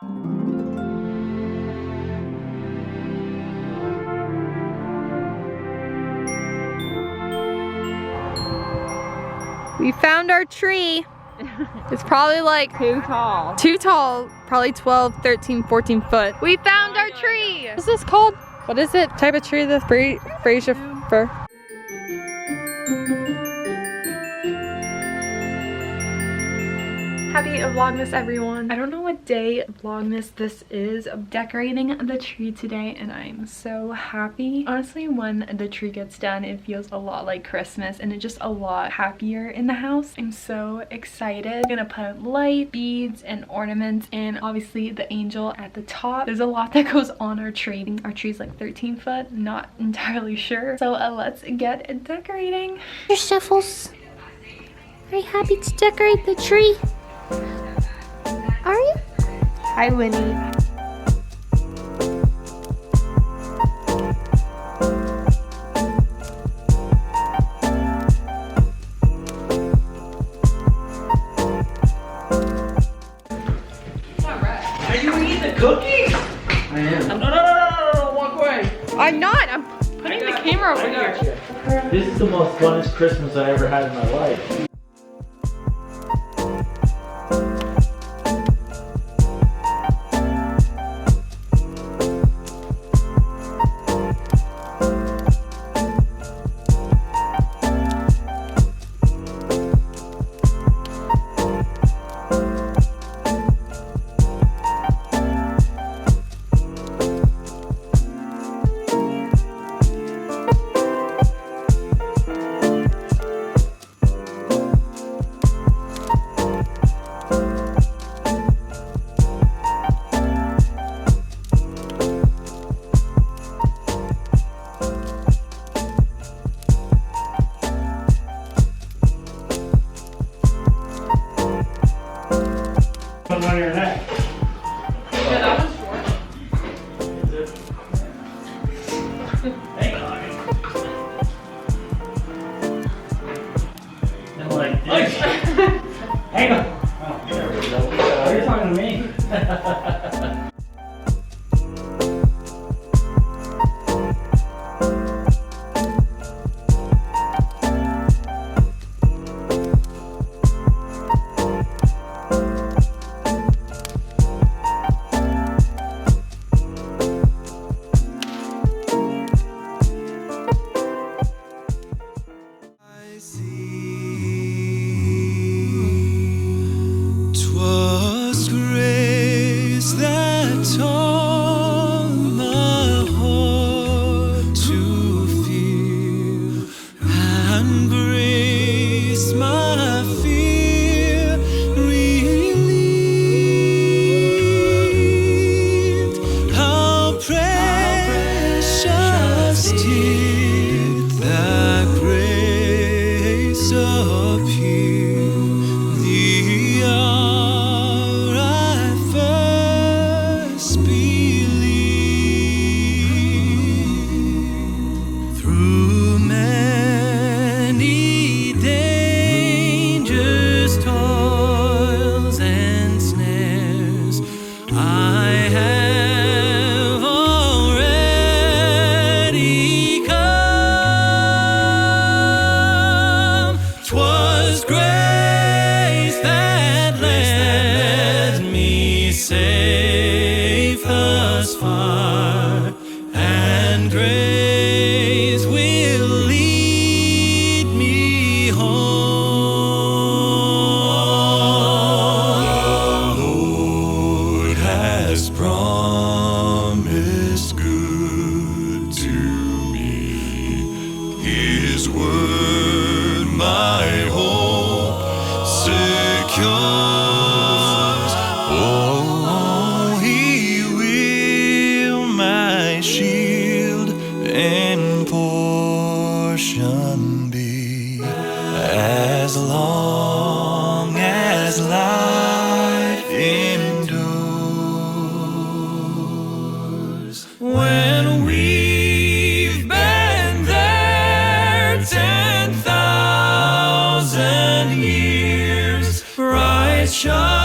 We found our tree. It's probably like too tall. Too tall, probably 12, 13, 14 foot. We found our tree. What is this called? What is it? Type of tree, the Fraser fir. Happy Vlogmas, everyone. I don't know what day Vlogmas this is. I'm decorating the tree today and I'm so happy. Honestly, when the tree gets done, it feels a lot like Christmas and it's just a lot happier in the house. I'm so excited. I'm gonna put light, beads, and ornaments, and obviously the angel at the top. There's a lot that goes on our tree. I think our tree's like 13 foot, not entirely sure. So let's get decorating. Your Shuffles, are you happy to decorate the tree? Are you? Hi, Winnie. Are you eating the cookies? I am. No, walk away. I'm not. I'm putting the camera over here. This is the most funnest Christmas I ever had in my life. On your neck. Yeah, that one's short. Is it? Hang on. And like this. Hang on. Oh, there we go. You're talking to me. as long as life endures. When we've been there 10,000 years, bright shine.